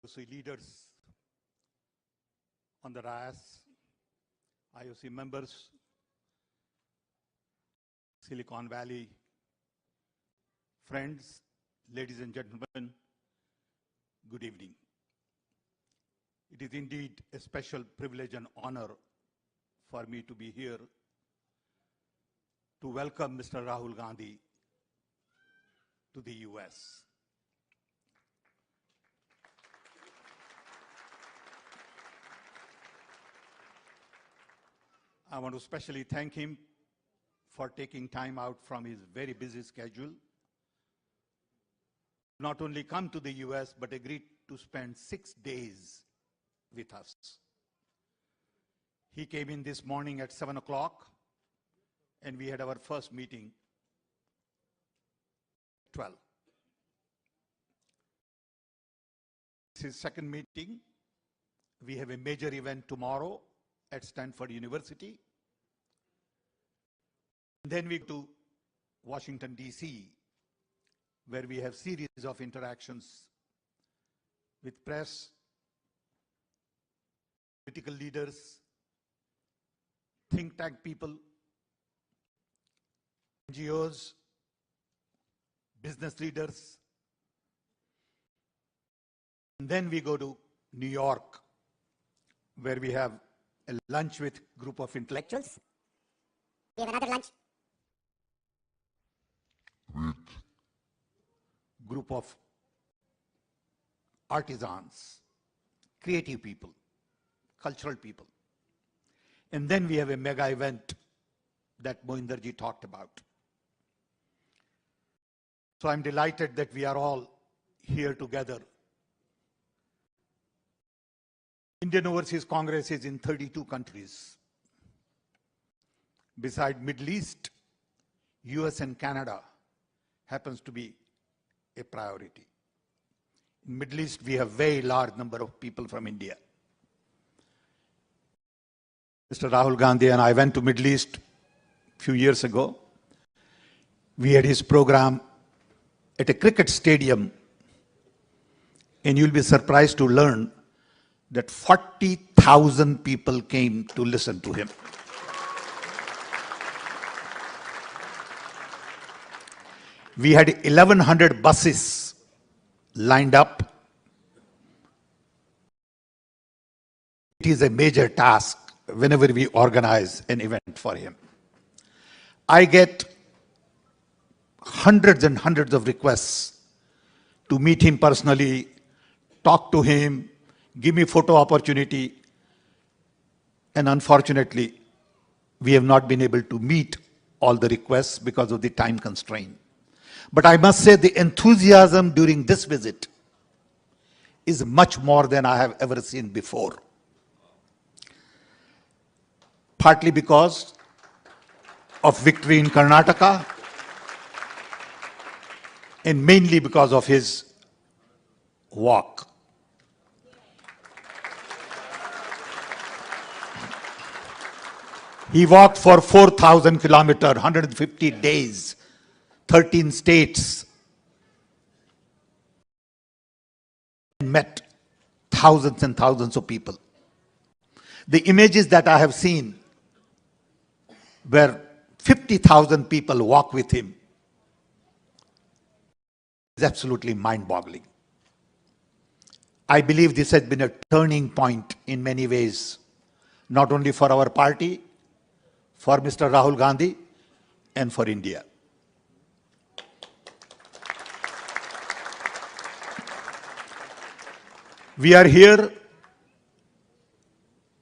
IOC leaders on the dais, IOC members, Silicon Valley, friends, ladies and gentlemen, good evening. It is indeed a special privilege and honor for me to be here to welcome Mr. Rahul Gandhi to the US. I want to especially thank him for taking time out from his very busy schedule, not only come to the US, but agreed to spend 6 days with us. He came in this morning at 7 o'clock, and we had our first meeting at 12. This is second meeting. We have a major event tomorrow at Stanford University. Then we go to Washington, D.C., where we have series of interactions with press, political leaders, think tank people, NGOs, business leaders. And then we go to New York, where we have a lunch with a group of intellectuals. We have another lunch with group of artisans, creative people, cultural people. And then we have a mega event that Mohinderji talked about. So I'm delighted that we are all here together. Indian Overseas Congress is in 32 countries. Beside Middle East, US and Canada happens to be a priority. In Middle East, we have very large number of people from India. Mr. Rahul Gandhi and I went to Middle East a few years ago. We had his program at a cricket stadium, and you'll be surprised to learn that 40,000 people came to listen to him. We had 1,100 buses lined up. It is a major task whenever we organize an event for him. I get hundreds and hundreds of requests to meet him personally, talk to him, give me photo opportunity. And unfortunately, we have not been able to meet all the requests because of the time constraint. But I must say the enthusiasm during this visit is much more than I have ever seen before. Partly because of victory in Karnataka, and mainly because of his walk. He walked for 4,000 kilometers, 150 days, 13 states, and met thousands and thousands of people. The images that I have seen where 50,000 people walk with him is absolutely mind-boggling. I believe this has been a turning point in many ways, not only for our party, for Mr. Rahul Gandhi, and for India. We are here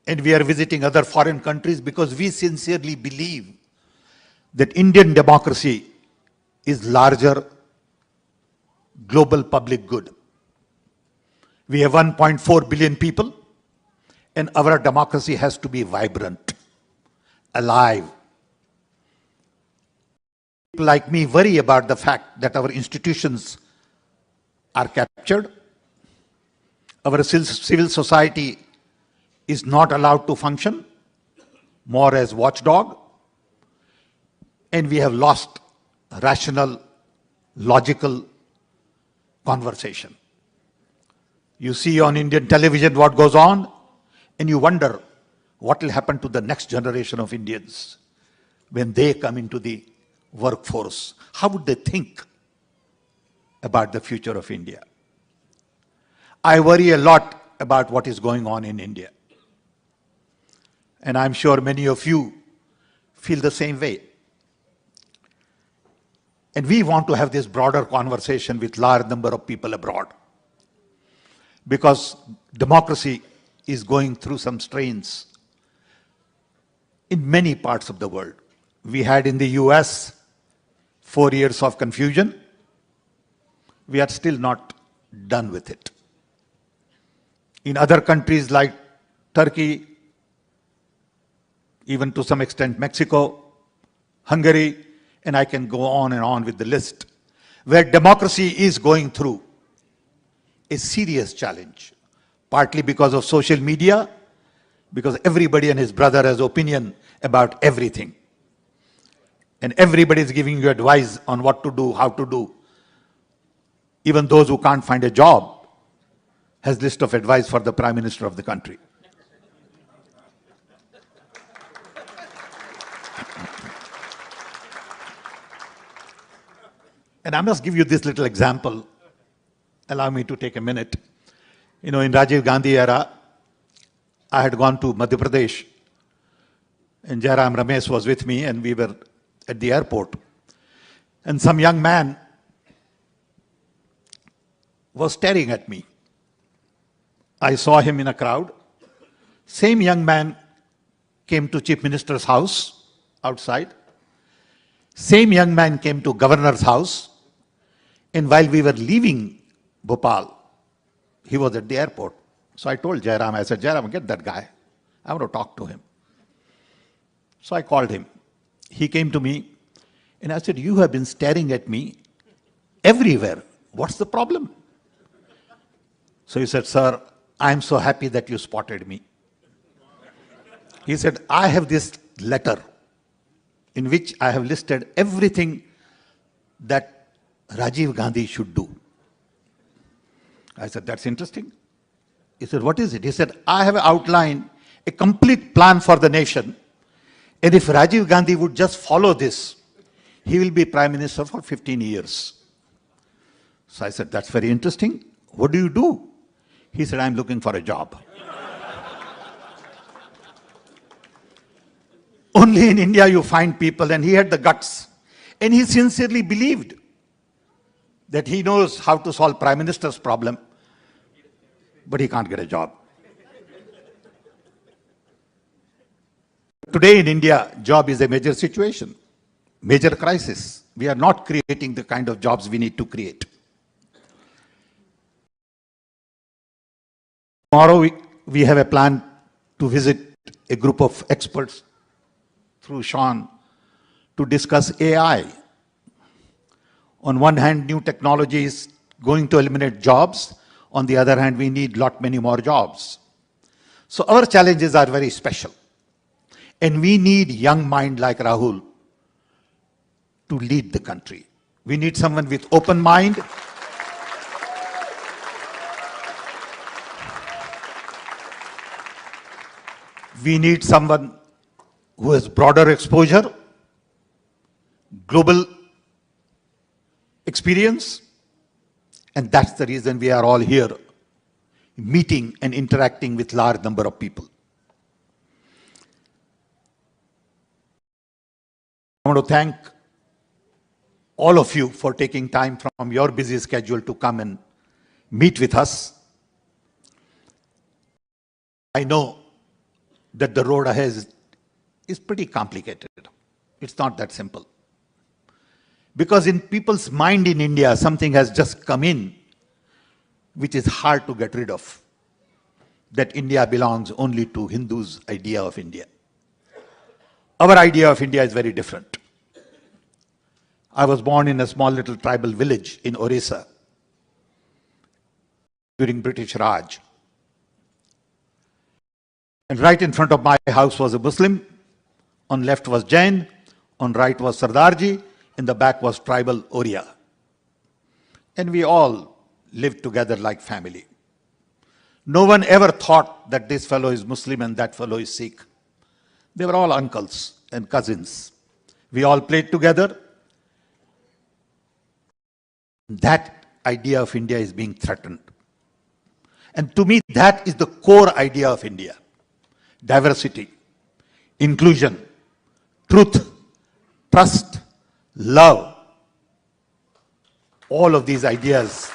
and we are visiting other foreign countries because we sincerely believe that Indian democracy is larger global public good. We have 1.4 billion people, and our democracy has to be vibrant, alive. People like me worry about the fact that our institutions are captured. Our civil society is not allowed to function, more as watchdog, and we have lost rational, logical conversation. You see on Indian television what goes on, and you wonder what will happen to the next generation of Indians when they come into the workforce. How would they think about the future of India? I worry a lot about what is going on in India. And I'm sure many of you feel the same way. And we want to have this broader conversation with large number of people abroad. Because democracy is going through some strains in many parts of the world. We had in the US 4 years of confusion. We are still not done with it. In other countries like Turkey, even to some extent Mexico, Hungary, and I can go on and on with the list, where democracy is going through a serious challenge, partly because of social media, because everybody and his brother has opinion about everything. And everybody is giving you advice on what to do, how to do. Even those who can't find a job has list of advice for the Prime Minister of the country. And I must give you this little example. Allow me to take a minute. You know, in Rajiv Gandhi era, I had gone to Madhya Pradesh, and Jairam Ramesh was with me, and we were at the airport. And some young man was staring at me. I saw him in a crowd. Same young man came to Chief Minister's house outside. Same young man came to Governor's house. And while we were leaving Bhopal, he was at the airport. So I told Jairam, I said, Jairam, get that guy. I want to talk to him. So I called him. He came to me and I said, you have been staring at me everywhere. What's the problem? So he said, sir, I'm so happy that you spotted me. He said, I have this letter in which I have listed everything that Rajiv Gandhi should do. I said, that's interesting. He said, what is it? He said, I have outlined a complete plan for the nation. And if Rajiv Gandhi would just follow this, he will be Prime Minister for 15 years. So I said, that's very interesting. What do you do? He said, I'm looking for a job. Only in India you find people, and he had the guts. And he sincerely believed that he knows how to solve Prime Minister's problem, but he can't get a job. Today in India, job is a major situation, major crisis. We are not creating the kind of jobs we need to create. Tomorrow we have a plan to visit a group of experts through Sean to discuss AI. On one hand, new technology is going to eliminate jobs. On the other hand, we need many more jobs. So our challenges are very special. And we need young mind like Rahul to lead the country. We need someone with open mind. We need someone who has broader exposure, global experience, and that's the reason we are all here, meeting and interacting with large number of people. I want to thank all of you for taking time from your busy schedule to come and meet with us. I know that the road ahead is pretty complicated. It's not that simple. Because in people's mind in India, something has just come in which is hard to get rid of. That India belongs only to Hindus' idea of India. Our idea of India is very different. I was born in a small little tribal village in Orissa during British Raj. And right in front of my house was a Muslim. On left was Jain. On right was Sardarji. In the back was tribal Oriya. And we all lived together like family. No one ever thought that this fellow is Muslim and that fellow is Sikh. They were all uncles and cousins. We all played together. That idea of India is being threatened. And to me, that is the core idea of India. Diversity, inclusion, truth, trust, love. All of these ideas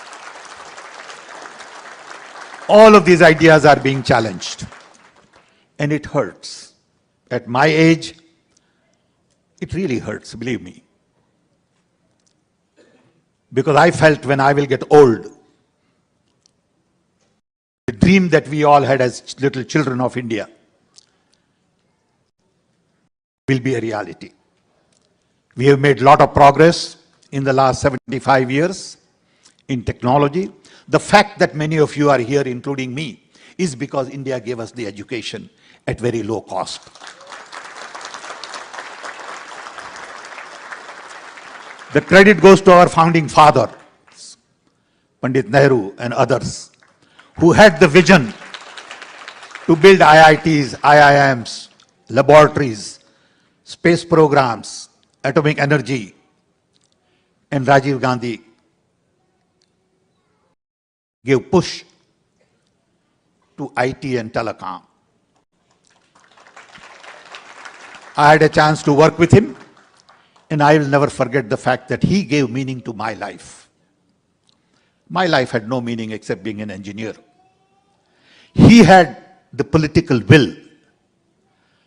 are being challenged. And it hurts. At my age, it really hurts, believe me. Because I felt when I will get old, the dream that we all had as little children of India will be a reality. We have made a lot of progress in the last 75 years in technology. The fact that many of you are here, including me, is because India gave us the education at very low cost. The credit goes to our founding father, Pandit Nehru and others, who had the vision to build IITs, IIMs, laboratories, space programs, atomic energy, and Rajiv Gandhi gave push to IT and telecom. I had a chance to work with him, and I will never forget the fact that he gave meaning to my life. My life had no meaning except being an engineer. He had the political will,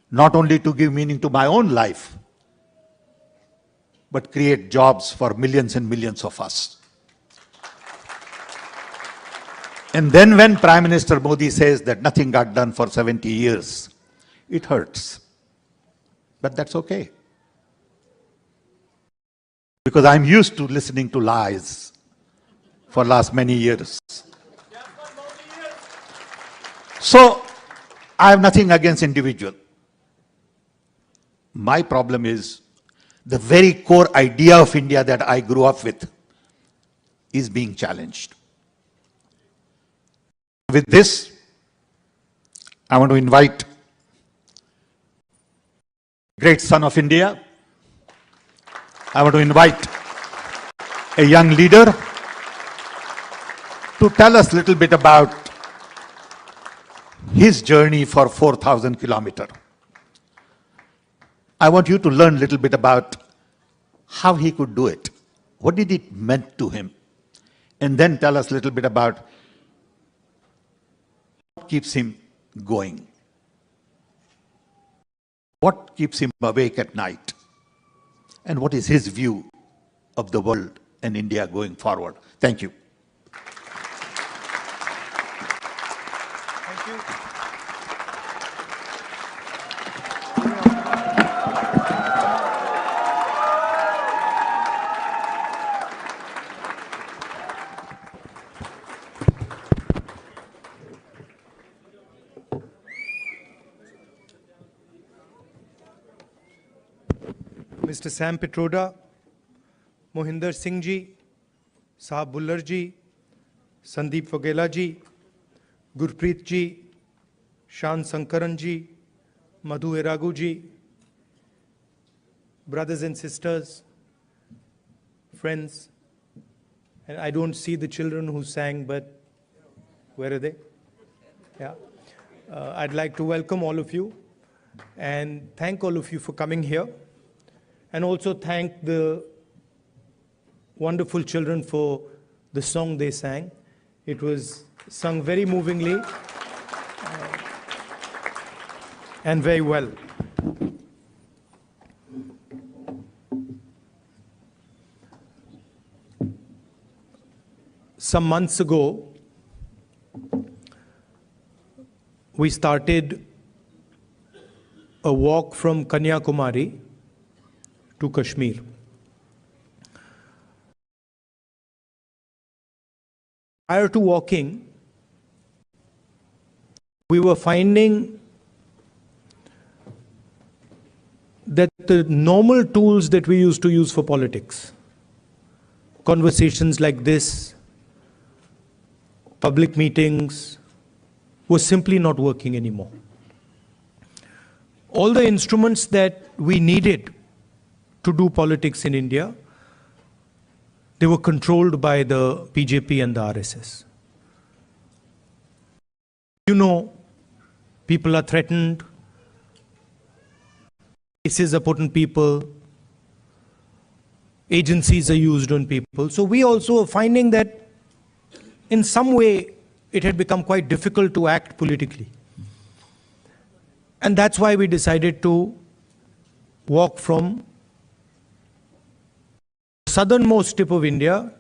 not only to give meaning to my own life, but create jobs for millions and millions of us. And then when Prime Minister Modi says that nothing got done for 70 years, it hurts. But that's okay. Because I'm used to listening to lies for last many years. So, I have nothing against individual. My problem is the very core idea of India that I grew up with is being challenged. With this, I want to invite great son of India. I want to invite a young leader to tell us a little bit about his journey for 4,000 kilometers. I want you to learn a little bit about how he could do it. What did it mean to him? And then tell us a little bit about what keeps him going. What keeps him awake at night? And what is his view of the world and India going forward? Thank you. Thank you. Mr. Sam Pitroda, Mohinder Singh ji, Sahab Bullar ji, Sandeep Vagela ji, Gurpreet ji, Shan Sankaran ji, Madhu Eragu ji, brothers and sisters, friends, and I don't see the children who sang, but where are they? Yeah. I'd like to welcome all of you and thank all of you for coming here. And also thank the wonderful children for the song they sang. It was sung very movingly and very well. Some months ago, we started a walk from Kanyakumari to Kashmir. Prior to walking, we were finding that the normal tools that we used to use for politics, conversations like this, public meetings, was simply not working anymore. All the instruments that we needed to do politics in India, they were controlled by the BJP and the RSS. You know, people are threatened, cases are put on people, agencies are used on people. So we also are finding that in some way it had become quite difficult to act politically. And that's why we decided to walk from the southernmost tip of India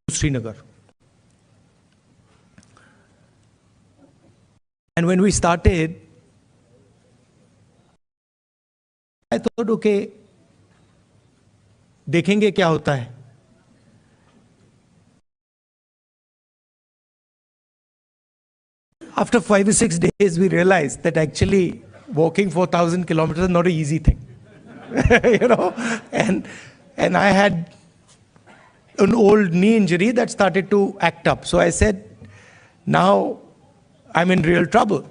to Srinagar. And when we started, I thought, okay, देखेंगे क्या होता है. After 5 or 6 days, we realized that actually walking 4,000 kilometers is not an easy thing. You know, and I had an old knee injury that started to act up. So I said, now I'm in real trouble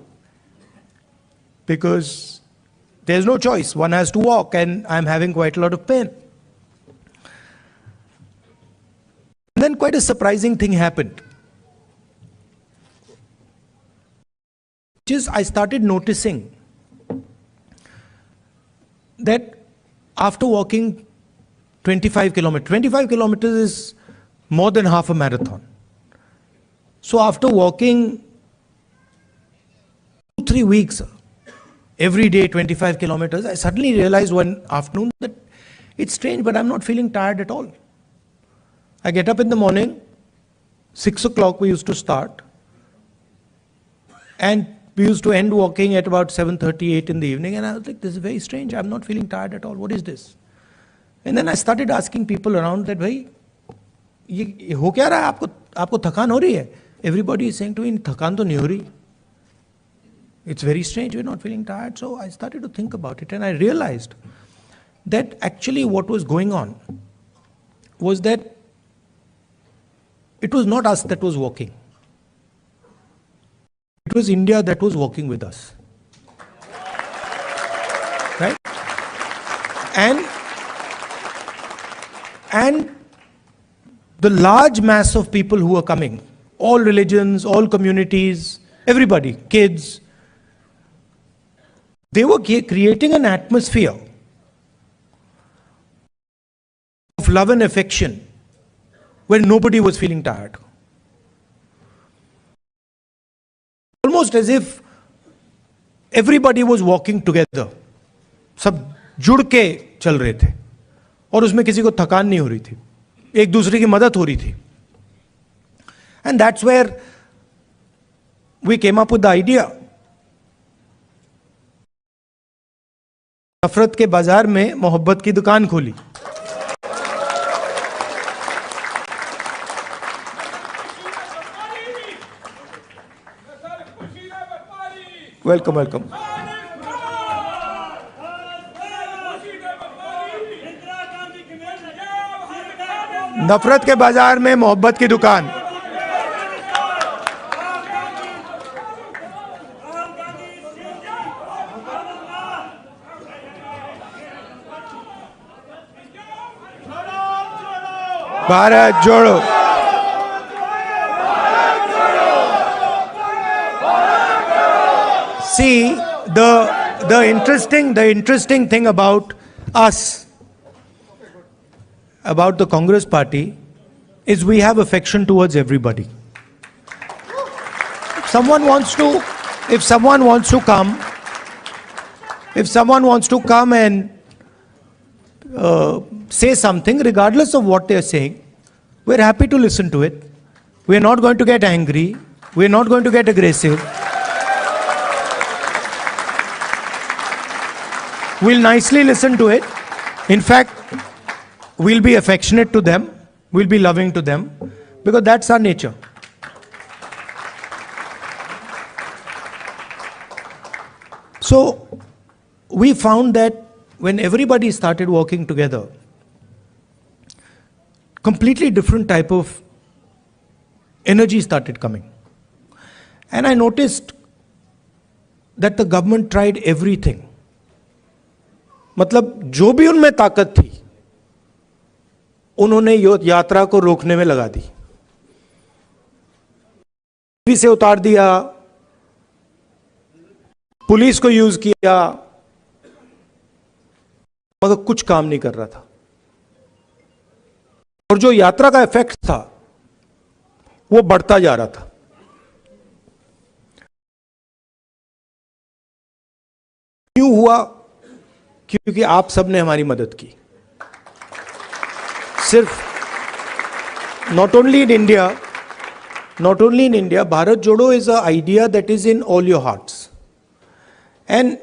because there's no choice. One has to walk, and I'm having quite a lot of pain. And then quite a surprising thing happened. I started noticing that after walking 25 kilometers is more than half a marathon. So after walking 2-3 weeks, every day 25 kilometers, I suddenly realized one afternoon that it's strange, but I'm not feeling tired at all. I get up in the morning, 6 o'clock we used to start, and we used to end walking at about 7:38 in the evening, and I was like, this is very strange, I'm not feeling tired at all, what is this? And then I started asking people around that, भाई, ये हो क्या रहा है, आपको थकान हो रही है? Everybody is saying to me, थकान तो नहीं हो रही. It's very strange, we're not feeling tired. So I started to think about it, and I realized that actually what was going on was that it was not us that was walking. It was India that was walking with us. Right? And the large mass of people who were coming, all religions, all communities, everybody, kids, they were creating an atmosphere of love and affection where nobody was feeling tired. Almost as if everybody was walking together. सब जुड़ के चल रहे थे और उसमें किसी को थकान नहीं हो रही थी, एक दूसरे की मदद हो रही थी. And that's where we came up with the idea. नफरत के बाजार में मोहब्बत की दुकान खोली. Welcome welcome. नफरत के बाजार में मोहब्बत की दुकान. भारत जोड़ो. See, the interesting thing about us, about the Congress party, is we have affection towards everybody. If someone wants to come and say something, regardless of what they are saying, we're happy to listen to it. We're not going to get angry. We're not going to get aggressive. We'll nicely listen to it. In fact, we'll be affectionate to them. We'll be loving to them, because that's our nature. So we found that when everybody started working together, completely different type of energy started coming. And I noticed that the government tried everything. मतलब जो भी उनमें ताकत थी उन्होंने यात्रा को रोकने में लगा दी, से उतार दिया, पुलिस को यूज किया, मगर कुछ काम नहीं कर रहा था. और जो यात्रा का इफेक्ट था वो बढ़ता जा रहा था. क्यों हुआ? क्योंकि आप सबने हमारी मदद की. सिर्फ not only in India, Bharat Jodo is an idea that is in all your hearts. And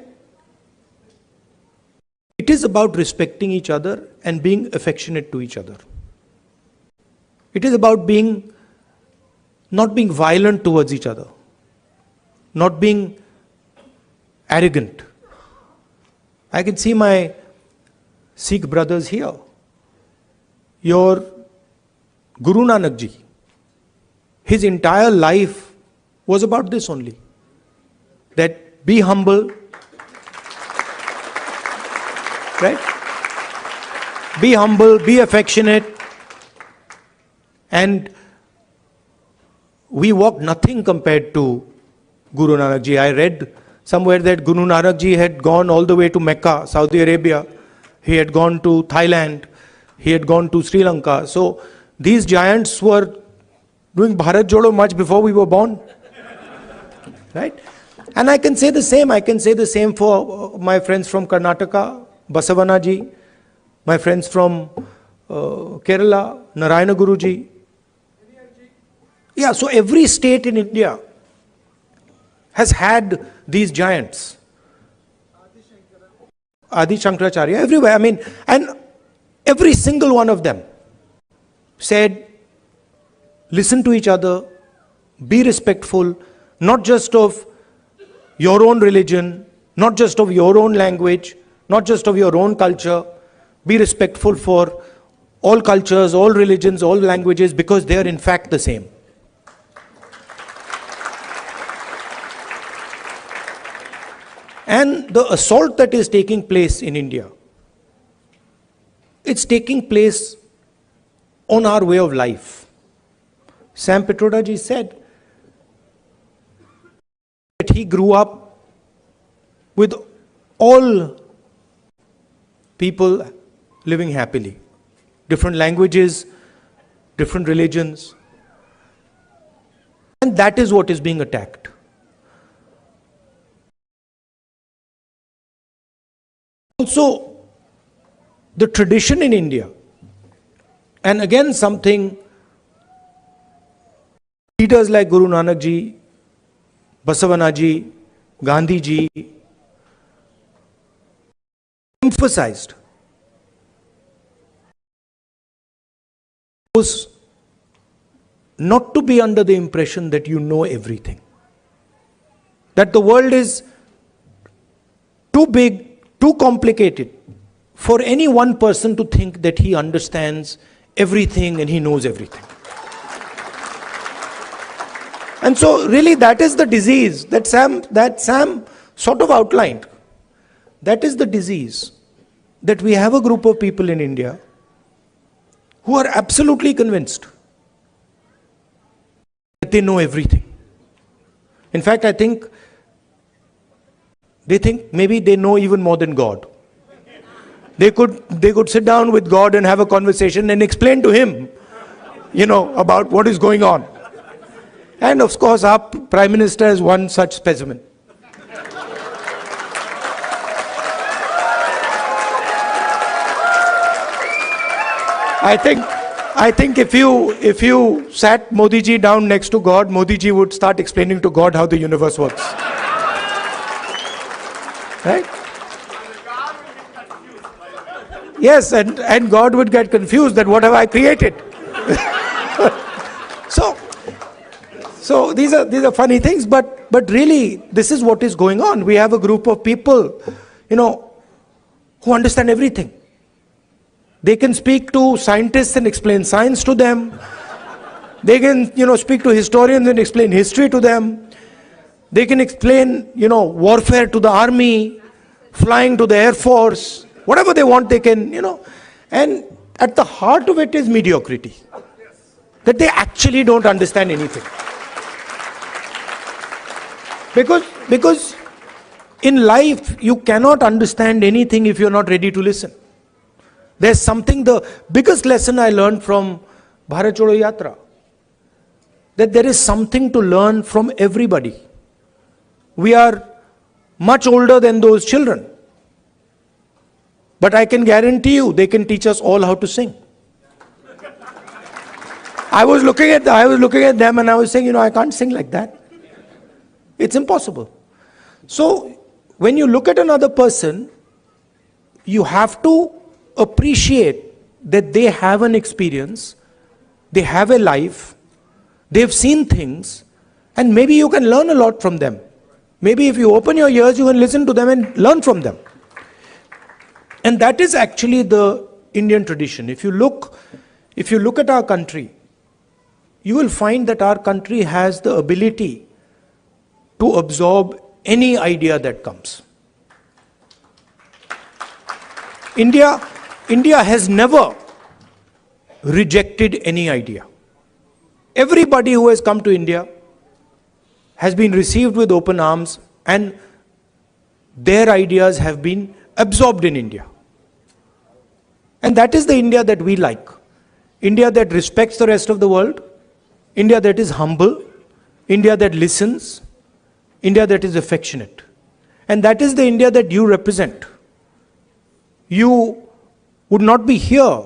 it is about respecting each other and being affectionate to each other. It is about not being violent towards each other, not being arrogant. I can see my Sikh brothers here. Your Guru Nanak ji, his entire life was about this only. That be humble, right? Be humble, be affectionate. And we walked nothing compared to Guru Nanak ji. I read somewhere that Guru Nanak ji had gone all the way to Mecca, Saudi Arabia. He had gone to Thailand. He had gone to Sri Lanka. So these giants were doing Bharat Jodo much before we were born. Right? And I can say the same. I can say the same for my friends from Karnataka, Basavana ji, my friends from Kerala, Narayana Guru ji. Yeah, so every state in India has had these giants. Adi Shankaracharya, everywhere. I mean, and every single one of them said, listen to each other, be respectful, not just of your own religion, not just of your own language, not just of your own culture. Be respectful for all cultures, all religions, all languages, because they are in fact the same. And the assault that is taking place in India, it's taking place on our way of life. Sam Pitroda ji said that he grew up with all people living happily. Different languages, different religions. And that is what is being attacked. Also, the tradition in India, and again something leaders like Guru Nanak ji, Basavana ji, Gandhi ji emphasized, was not to be under the impression that you know everything. That the world is too big, too complicated for any one person to think that he understands everything and he knows everything. And so really that is the disease that Sam sort of outlined. That is the disease, that we have a group of people in India who are absolutely convinced that they know everything. In fact, I think they think maybe they know even more than God. They could sit down with God and have a conversation and explain to him, about what is going on. And of course, our Prime Minister is one such specimen. I think if you sat Modi ji down next to God, Modi ji would start explaining to God how the universe works. Right? Yes, and God would get confused that what have I created? So these are funny things, but really this is what is going on. We have a group of people, who understand everything. They can speak to scientists and explain science to them. They can, speak to historians and explain history to them. They can explain, warfare to the army, flying to the Air Force, whatever they want they can, And at the heart of it is mediocrity. That they actually don't understand anything. Because in life, you cannot understand anything if you're not ready to listen. There's something, the biggest lesson I learned from Bharat Chodo Yatra, that there is something to learn from everybody. We are much older than those children. But I can guarantee you, they can teach us all how to sing. I was looking at them and I was saying, I can't sing like that. It's impossible. So, when you look at another person, you have to appreciate that they have an experience, they have a life, they've seen things, and maybe you can learn a lot from them. Maybe if you open your ears, you can listen to them and learn from them. And that is actually the Indian tradition. If you look at our country, you will find that our country has the ability to absorb any idea that comes. India has never rejected any idea. Everybody who has come to India has been received with open arms, and their ideas have been absorbed in India. And that is the India that we like. India that respects the rest of the world, India that is humble, India that listens, India that is affectionate. And that is the India that you represent. You would not be here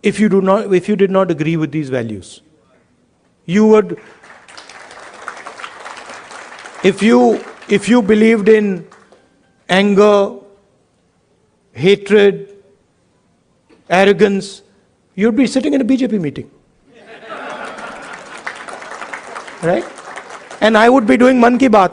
if you did not agree with these values. You would, if you believed in anger, hatred, arrogance, you'd be sitting in a BJP meeting. Right? And I would be doing Man Ki Baat.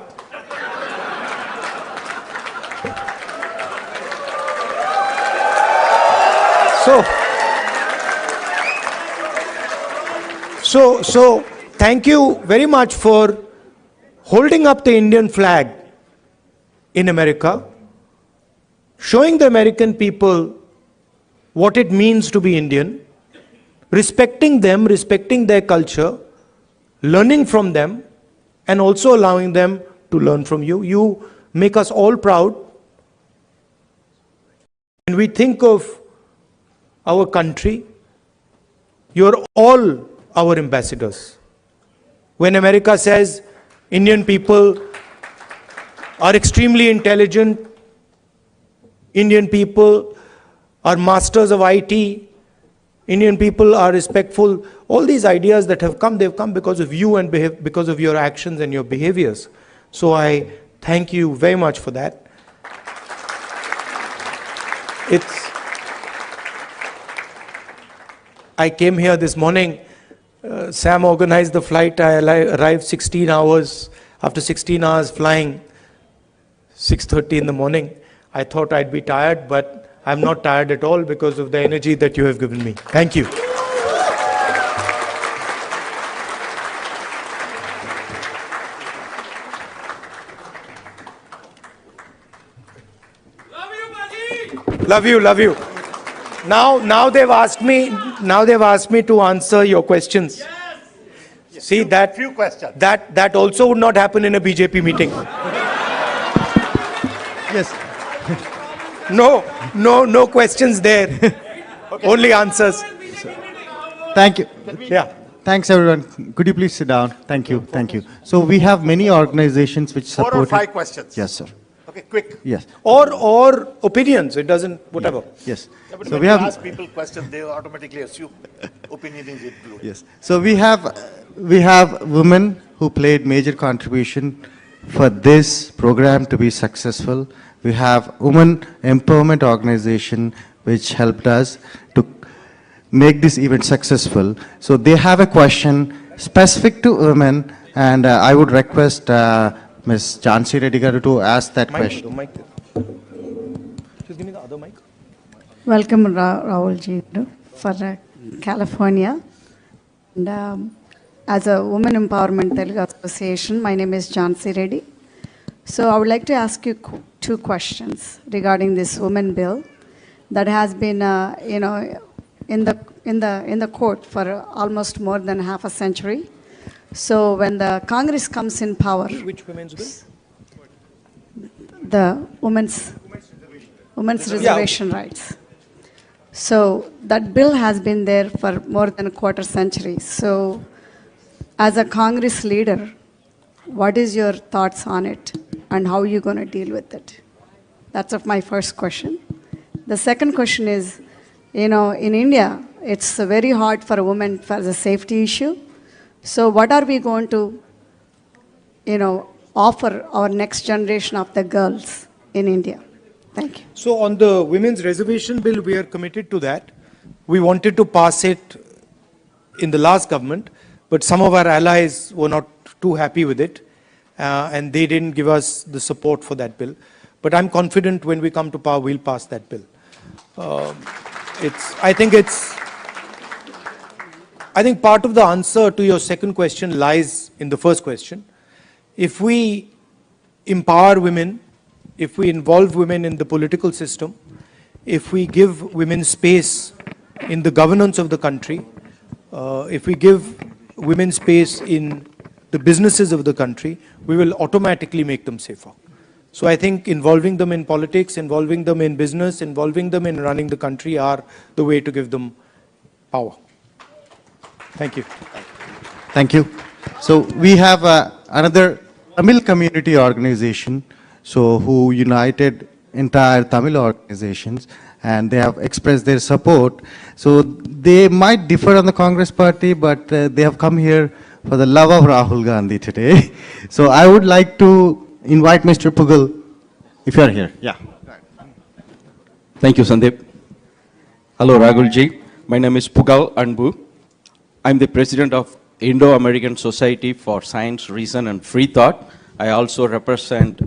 So thank you very much for holding up the Indian flag in America, showing the American people what it means to be Indian, respecting them, respecting their culture, learning from them, and also allowing them to learn from you. You make us all proud. When we think of our country, you're all our ambassadors. When America says Indian people are extremely intelligent, Indian people are masters of IT, Indian people are respectful, all these ideas that have come, they've come because of you and because of your actions and your behaviors. So I thank you very much for that. I came here this morning, Sam organized the flight, I arrived 16 hours, after 16 hours flying, 6:30 in the morning. I thought I'd be tired, but I'm not tired at all because of the energy that you have given me. Thank you. Love you, love you. Now they've asked me to answer your questions. Yes. See that few questions. That also would not happen in a BJP meeting. Yes. No questions there. Okay. Only answers. Thank you. Yeah. Thanks, everyone. Could you please sit down? Thank you. Thank you. So we have many organizations which support. 4 or 5 questions. Yes, sir. Okay, quick. Yes. Or opinions. It doesn't, whatever. Yes. Yeah, but So when we you have. ask people questions, they automatically assume opinion is included. Yes. So we have women who played major contribution for this program to be successful. We have women empowerment organization which helped us to make this event successful. So they have a question specific to women, and I would request Ms. Jhansi Reddy garu to ask that question. Mic. Just give me the other mic. Welcome, Rahul Ji, for California. And as a Women Empowerment Telugu Association, my name is Jhansi Reddy. So I would like to ask you two questions regarding this women bill that has been, in the court for almost more than half a century. So when the Congress comes in power, Which women's bill? the women's reservation rights. So that bill has been there for more than a quarter century. So as a Congress leader, what is your thoughts on it and how are you going to deal with it? That's of my first question. The second question is, in India, it's very hard for a woman for the safety issue. So what are we going to, offer our next generation of the girls in India? Thank you. So on the women's reservation bill, we are committed to that. We wanted to pass it in the last government, but some of our allies were not too happy with it, and they didn't give us the support for that bill. But I'm confident when we come to power, we'll pass that bill. I think part of the answer to your second question lies in the first question. If we empower women, if we involve women in the political system, if we give women space in the governance of the country, if we give women space in the businesses of the country, we will automatically make them safer. So I think involving them in politics, involving them in business, involving them in running the country are the way to give them power. Thank you. Thank you. So we have another Tamil community organization, who united entire Tamil organizations, and they have expressed their support. So they might differ on the Congress party, but they have come here for the love of Rahul Gandhi today. So I would like to invite Mr. Pugal, if you are here. Yeah. Thank you, Sandeep. Hello, Rahul ji. My name is Pugal Anbu. I'm the president of Indo-American Society for Science, Reason and Free Thought. I also represent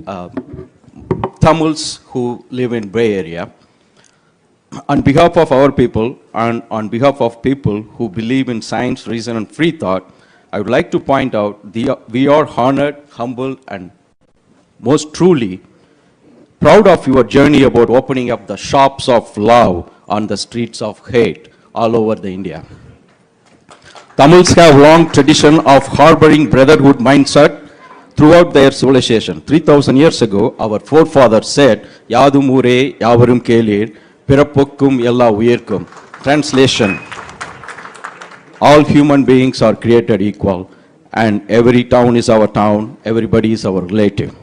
Tamils who live in Bay Area. On behalf of our people and on behalf of people who believe in science, reason and free thought, I would like to point out we are honored, humble and most truly proud of your journey about opening up the shops of love on the streets of hate all over the India. Tamils have long tradition of harboring brotherhood mindset throughout their civilization. 3,000 years ago, our forefathers said, Yadum Ure, Yavarum Kelir, Pirapukkum Yella Uyirkum. Translation, all human beings are created equal and every town is our town, everybody is our relative.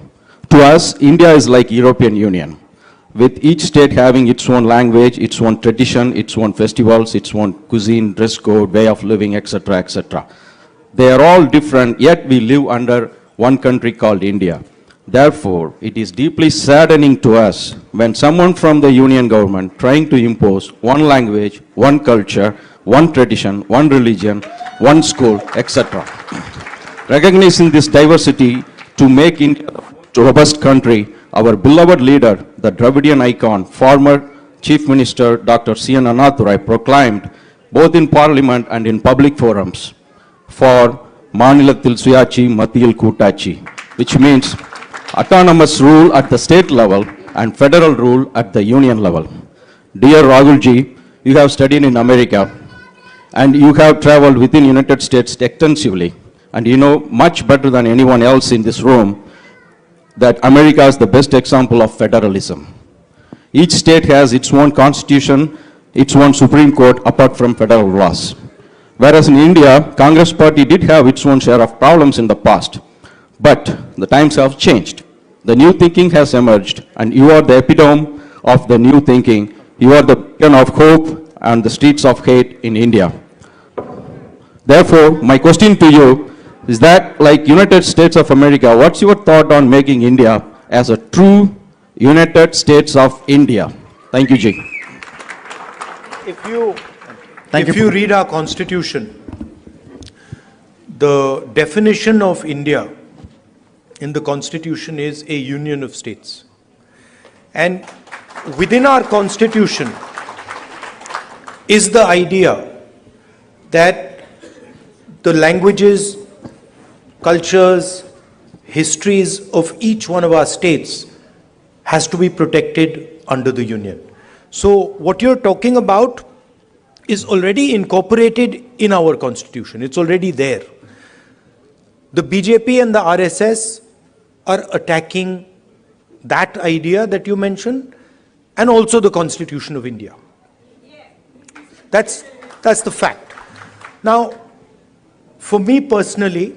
To us, India is like European Union, with each state having its own language, its own tradition, its own festivals, its own cuisine, dress code, way of living, etc., etc. They are all different, yet we live under one country called India. Therefore, it is deeply saddening to us when someone from the union government trying to impose one language, one culture, one tradition, one religion, one school, etc. Recognizing this diversity to make India a robust country, our beloved leader, the Dravidian icon, former Chief Minister Dr. C.N. Anathurai proclaimed both in Parliament and in public forums for Manilathil Suyachi Mathil Kutachi, which means autonomous rule at the state level and federal rule at the union level. Dear Rahul ji, you have studied in America and you have traveled within United States extensively, and you know much better than anyone else in this room that America is the best example of federalism. Each state has its own constitution, its own Supreme Court apart from federal laws. Whereas in India, Congress party did have its own share of problems in the past, but the times have changed. The new thinking has emerged, and you are the epitome of the new thinking. You are the beacon of hope and the streets of hate in India. Therefore, my question to you is that, like United States of America, what's your thought on making India as a true United States of India? Thank you, Ji. If you read our constitution, the definition of India in the constitution is a union of states. And within our constitution is the idea that the languages, cultures, histories of each one of our states has to be protected under the union. So what you're talking about is already incorporated in our constitution. It's already there. The BJP and the RSS are attacking that idea that you mentioned and also the Constitution of India. That's the fact. Now, for me personally,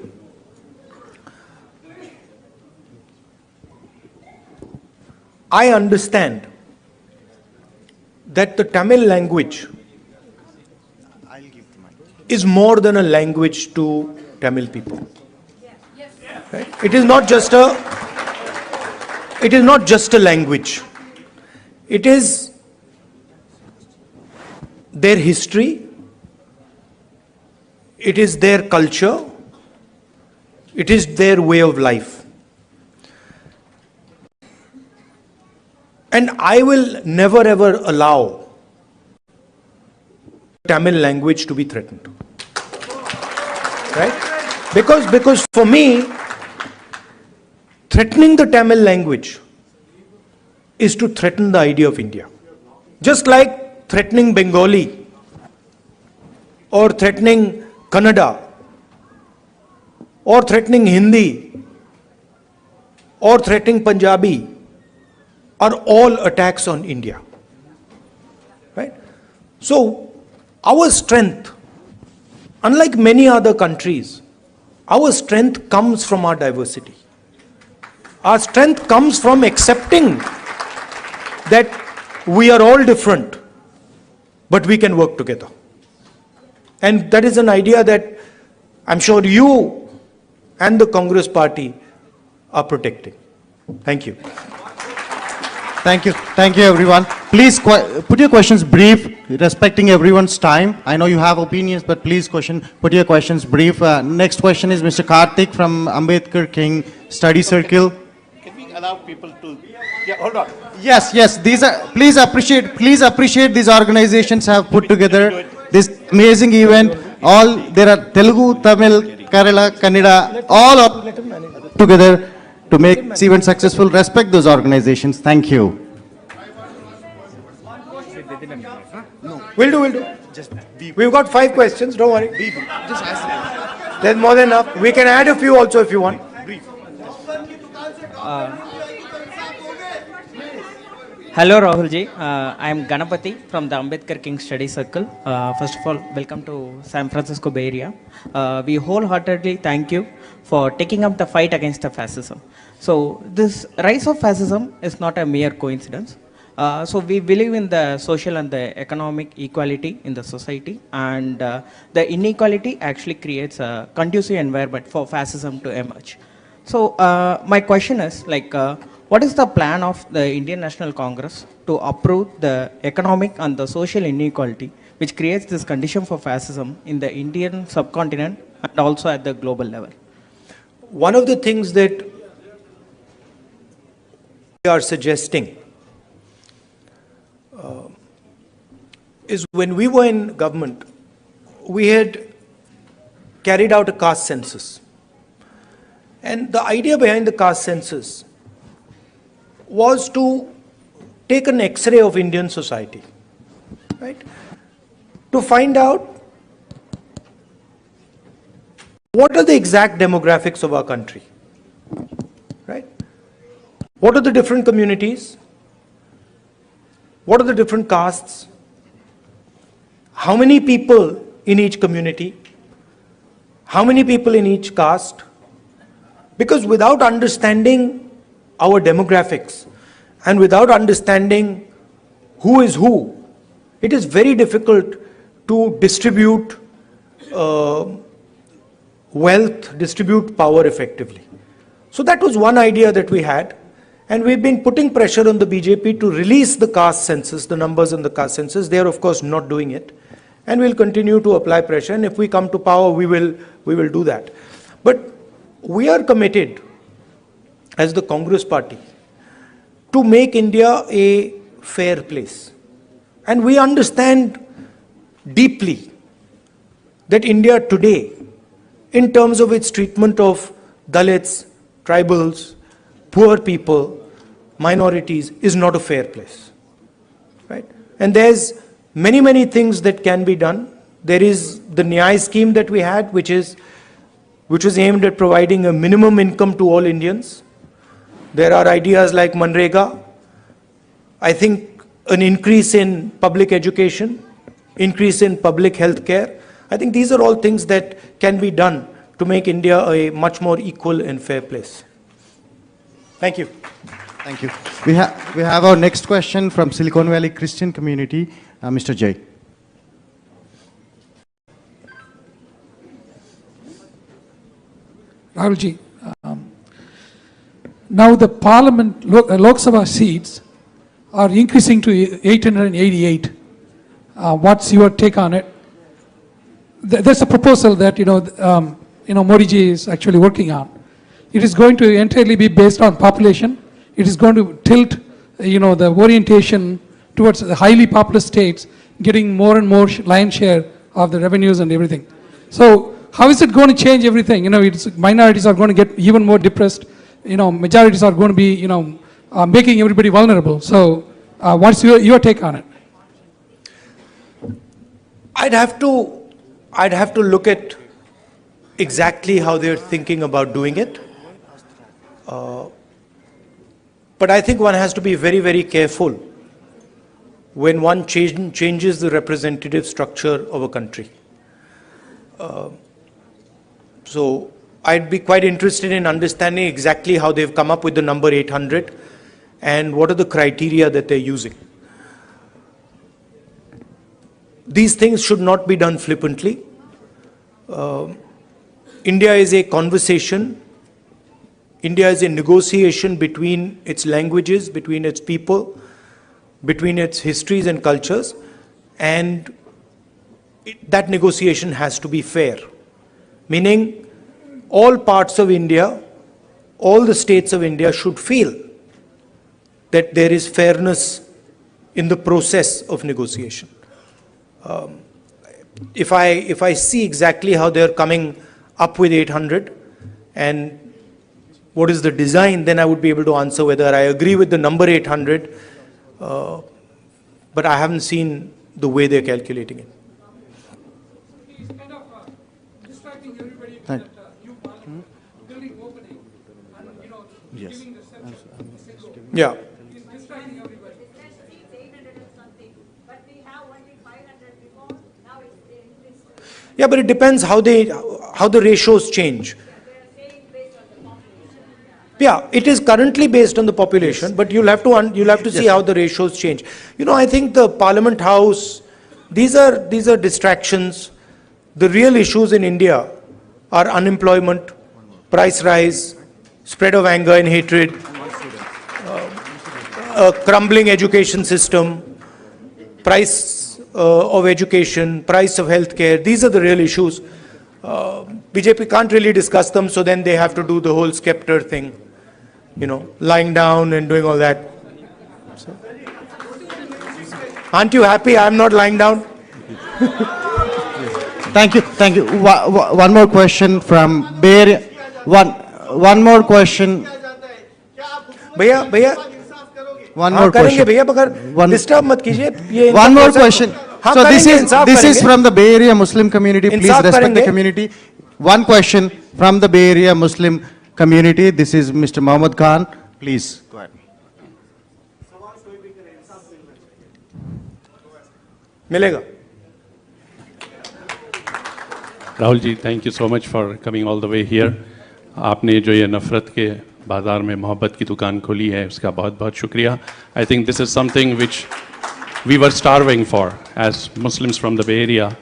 I understand that the Tamil language is more than a language to Tamil people. Right? It is not just a language. It is their history, it is their culture, it is their way of life. And I will never ever allow Tamil language to be threatened. Right? Because for me, threatening the Tamil language is to threaten the idea of India. Just like threatening Bengali or threatening Kannada or threatening Hindi or threatening Punjabi are all attacks on India. Right? So, our strength, unlike many other countries, our strength comes from our diversity. Our strength comes from accepting that we are all different, but we can work together. And that is an idea that I'm sure you and the Congress party are protecting. Thank you. Thank you. Thank you, everyone. Please put your questions brief, respecting everyone's time. I know you have opinions, but please put your questions brief. Next question is Mr. Karthik from Ambedkar King Study Circle. Can we allow people to... Yeah, hold on. Yes. These are, please appreciate these organizations have put together this amazing event. All, there are Telugu, Tamil, Kerala, Kannada, all are together to make this event successful. Respect those organizations. Thank you. We'll do. We've got 5 questions, don't worry. There's more than enough. We can add a few also if you want. Hello Rahul ji, I am Ganapati from the Ambedkar King Study Circle. First of all, welcome to San Francisco Bay Area. We wholeheartedly thank you for taking up the fight against the fascism. So this rise of fascism is not a mere coincidence. So we believe in the social and the economic equality in the society, and the inequality actually creates a conducive environment for fascism to emerge. So my question is what is the plan of the Indian National Congress to uproot the economic and the social inequality which creates this condition for fascism in the Indian subcontinent and also at the global level? One of the things that we are suggesting is when we were in government, we had carried out a caste census. And the idea behind the caste census was to take an X-ray of Indian society, right? To find out what are the exact demographics of our country, right? What are the different communities? What are the different castes? How many people in each community? How many people in each caste? Because without understanding our demographics and without understanding who is who, it is very difficult to distribute wealth, distribute power effectively. So that was one idea that we had, and we've been putting pressure on the BJP to release the caste census, the numbers in the caste census. They are of course not doing it, and we'll continue to apply pressure, and if we come to power, we will do that. But we are committed as the Congress party to make India a fair place. And we understand deeply that India today in terms of its treatment of Dalits, tribals, poor people, minorities, is not a fair place. Right? And there's many things that can be done. There is the Nyay scheme that we had, which was aimed at providing a minimum income to all Indians. There are ideas like Manrega. I think an increase in public education, increase in public health care. I think these are all things that can be done to make India a much more equal and fair place. Thank you. Thank you. We have our next question from Silicon Valley Christian community, Mr. Jay. Rahulji, now the Parliament Lok Sabha seats are increasing to 888. What's your take on it? There's a proposal that Modi ji is actually working on. It is going to entirely be based on population. It is going to tilt, the orientation towards the highly populous states, getting more and more lion's share of the revenues and everything. So how is it going to change everything? Minorities are going to get even more depressed. Majorities are going to be, making everybody vulnerable. So what's your take on it? I'd have to look at exactly how they're thinking about doing it. But I think one has to be very careful when one changes the representative structure of a country. So I'd be quite interested in understanding exactly how they've come up with the number 800 and what are the criteria that they're using. These things should not be done flippantly. India is a conversation. India is a negotiation between its languages, between its people, between its histories and cultures, and that negotiation has to be fair. Meaning, all parts of India, all the states of India should feel that there is fairness in the process of negotiation. If I see exactly how they're coming up with 800 and what is the design, then I would be able to answer whether I agree with the number 800, but I haven't seen the way they're calculating it. It's kind of distracting everybody with that new parliament, building opening, and Yes. giving the censure. Yeah. It's distracting everybody. Yeah, but it depends how the ratios change. Yeah, it is currently based on the population, but you'll have to see how the ratios change. I think the Parliament House, these are distractions. The real issues in India are unemployment, price rise, spread of anger and hatred, a crumbling education system, price of education, price of healthcare. These are the real issues. BJP can't really discuss them, so then they have to do the whole scepter thing. Lying down and doing all that. So, aren't you happy I'm not lying down? Thank you. One more question from Bay Area. One more question. भैया One more करेंगे question. भैया मगर disturb मत कीजिए One more question. हाँ, So करेंगे, this is from the Bay Area Muslim community. Please Insaf respect the करेंगे। community. One question from the Bay Area Muslim community. This is Mr. Mohammed Khan. Please go ahead. मिलेगा. Rahul ji, thank you so much for coming all the way here. आपने जो ये नफ़रत के बाज़ार में मोहब्बत की दुकान खोली है, उसका बहुत बहुत शुक्रिया. I think this is something which we were starving for as Muslims from the Bay Area.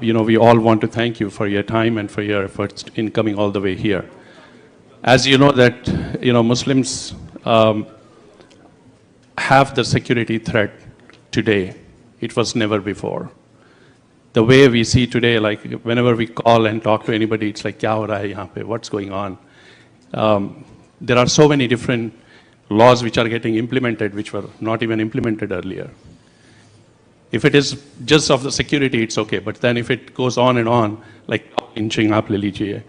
We all want to thank you for your time and for your efforts in coming all the way here. As you know that, Muslims have the security threat today. It was never before. The way we see today, like whenever we call and talk to anybody, it's like, kya ho raha hai yahan pe? What's going on? There are so many different laws which are getting implemented, which were not even implemented earlier. If it is just of the security, it's okay. But then if it goes on and on, like lynching आप ले लीजिए,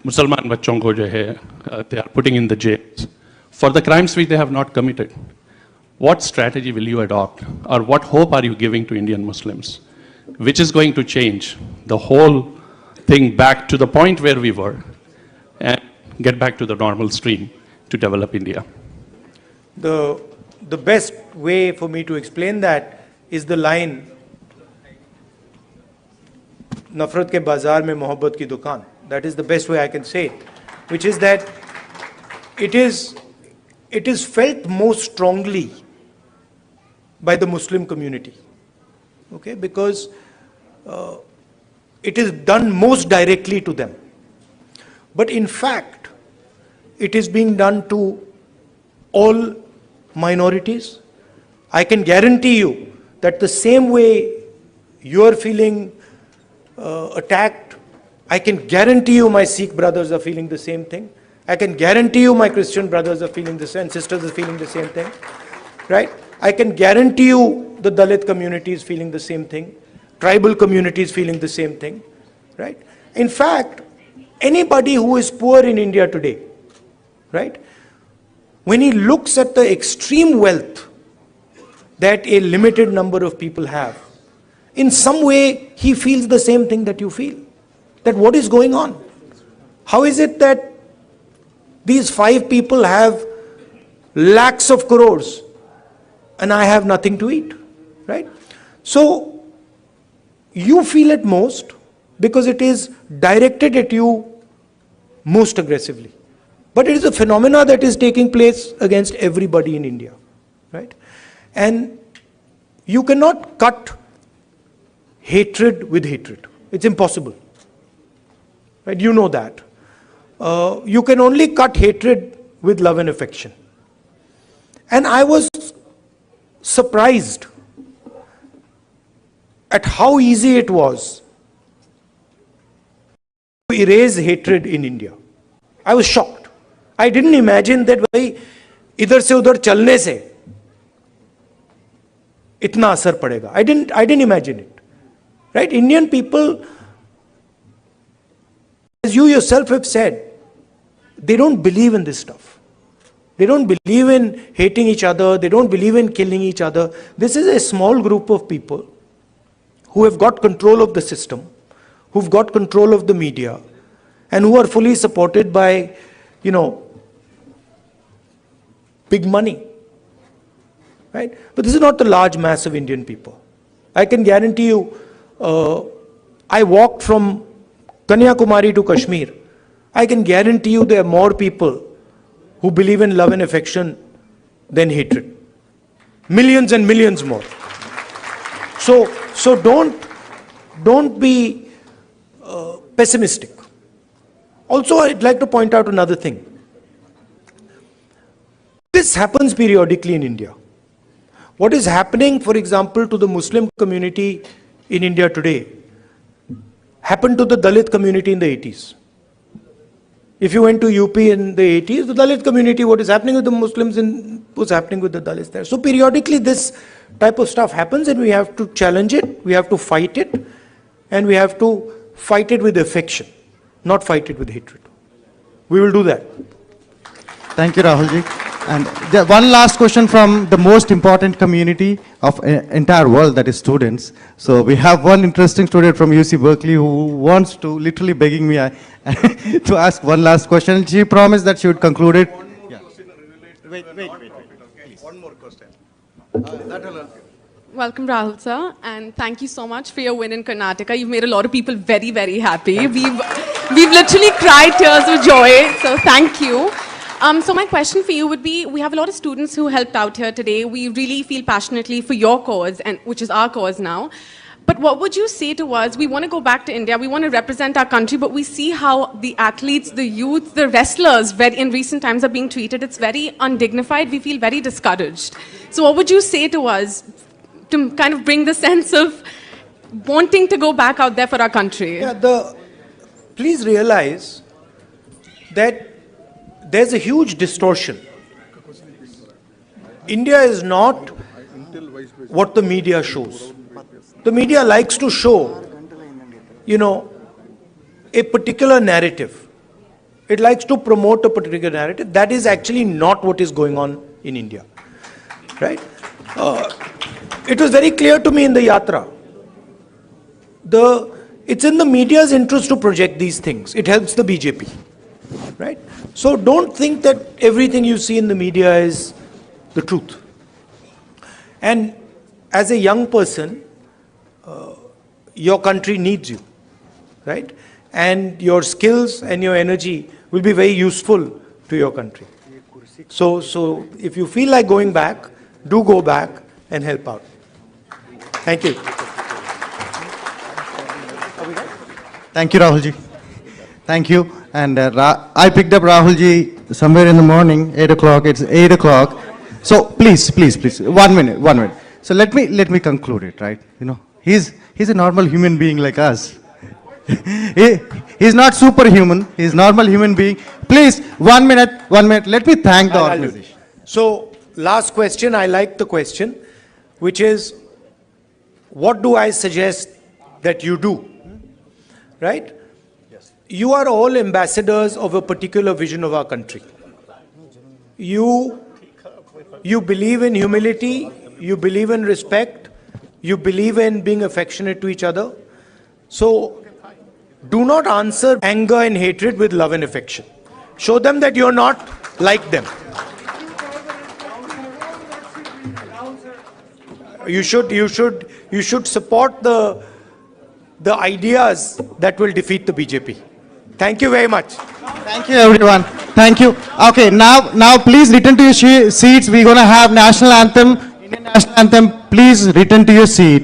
मुसलमान बच्चों को जो है they are putting in the jails for the crimes which they have not committed. What strategy will you adopt, or what hope are you giving to Indian Muslims, which is going to change the whole thing back to the point where we were and get back to the normal stream to develop India? The best way for me to explain that is the line, Nafrat ke bazaar mein Mohabbat ki dukaan. That is the best way I can say it, which is that it is felt most strongly by the Muslim community, okay, because it is done most directly to them. But in fact, it is being done to all minorities. I can guarantee you that the same way you are feeling attacked, I can guarantee you my Sikh brothers are feeling the same thing. I can guarantee you my Christian brothers are feeling the same, sisters are feeling the same thing, right? I can guarantee you the Dalit community is feeling the same thing, tribal community is feeling the same thing, right? In fact, anybody who is poor in India today, right, when he looks at the extreme wealth that a limited number of people have, in some way he feels the same thing that you feel, that what is going on? How is it that these 5 people have lakhs of crores and I have nothing to eat, right? So you feel it most because it is directed at you most aggressively. But it is a phenomena that is taking place against everybody in India, right? And you cannot cut hatred with hatred. It's impossible, right? You know that. You can only cut hatred with love and affection. And I was surprised at how easy it was to erase hatred in India. I was shocked. I didn't imagine that भाई इधर से उधर चलने से इतना असर पड़ेगा. I didn't imagine it, right? Indian people, as you yourself have said, they don't believe in this stuff. They don't believe in hating each other. They don't believe in killing each other. This is a small group of people who have got control of the system, who've got control of the media, and who are fully supported by, you know, big money, right? But this is not the large mass of Indian people. I can guarantee you, I walked from Kanyakumari to Kashmir. I can guarantee you there are more people who believe in love and affection than hatred. Millions and millions more. So don't be pessimistic. Also, I'd like to point out another thing. This happens periodically in India. What is happening, for example, to the Muslim community in India today happened to the Dalit community in the 80s. If you went to UP in the 80s, the Dalit community, what is happening with the Muslims was happening with the Dalits there. So periodically this type of stuff happens and we have to challenge it, we have to fight it, and we have to fight it with affection, not fight it with hatred. We will do that. Thank you, Rahulji. And one last question from the most important community of entire world, that is students. So we have one interesting student from UC Berkeley who wants to, literally begging me to ask one last question. She promised that she would conclude it. Wait. One more question. Welcome, Rahul sir, and thank you so much for your win in Karnataka. You've made a lot of people very, very happy. We've literally cried tears of joy, so thank you. So my question for you would be, we have a lot of students who helped out here today. We really feel passionately for your cause, and which is our cause now. But what would you say to us? We want to go back to India, we want to represent our country, but we see how the athletes, the youth, the wrestlers in recent times are being treated. It's very undignified. We feel very discouraged. So what would you say to us to kind of bring the sense of wanting to go back out there for our country? Yeah, please realize that there's a huge distortion. India is not what the media shows. The media likes to show, you know, a particular narrative. It likes to promote a particular narrative. That is actually not what is going on in India. Right? It was very clear to me in the Yatra. It's in the media's interest to project these things. It helps the BJP. Right? So don't think that everything you see in the media is the truth. And as a young person, your country needs you. Right? And your skills and your energy will be very useful to your country. So if you feel like going back, do go back and help out. Thank you. Thank you, Rahul ji. Thank you. And I picked up Rahul ji somewhere in the morning, 8 o'clock. It's 8 o'clock. So please, 1 minute. So let me conclude it, right? You know, he's a normal human being like us. He's not superhuman. He's a normal human being. Please, 1 minute. Let me thank the organization. So last question. I like the question, which is, what do I suggest that you do? Right? Yes. You are all ambassadors of a particular vision of our country. You believe in humility, you believe in respect, you believe in being affectionate to each other. So do not answer anger and hatred with love and affection. Show them that you're not like them. You should support the ideas that will defeat the BJP. Thank you very much. Thank you, everyone. Thank you. Okay, now please return to your seats. We're going to have national anthem, Indian national anthem. Please return to your seat.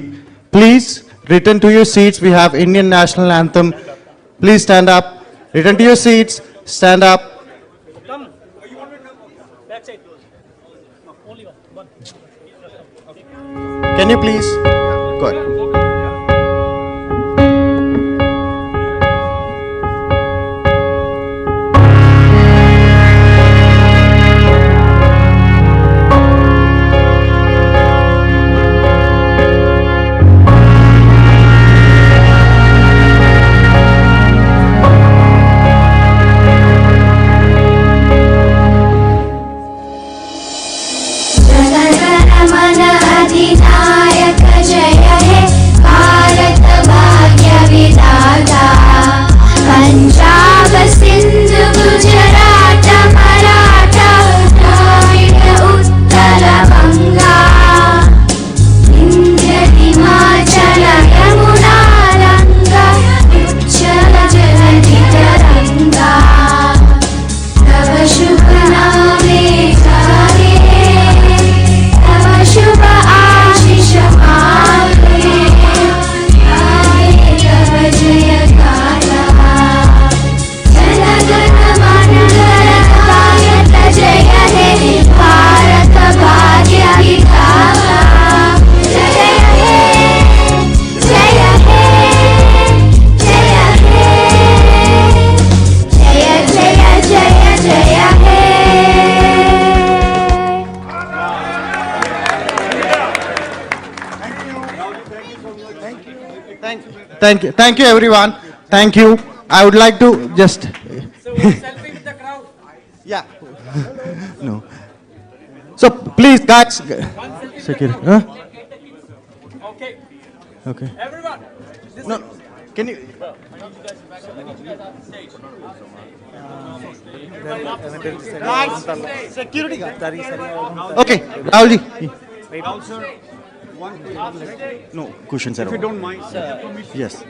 Please return to your seats. We have Indian national anthem. Please stand up. Return to your seats. Stand up. Can you please? Go ahead. Thank you, everyone. Thank you. I would like to just. Selfie with the crowd. Yeah. No. So please, guys. Security. Huh? Okay. Okay. Everyone. No. Can you? Security guard. Okay. Rahul ji. No, cushions are. If you don't mind, sir. Yes.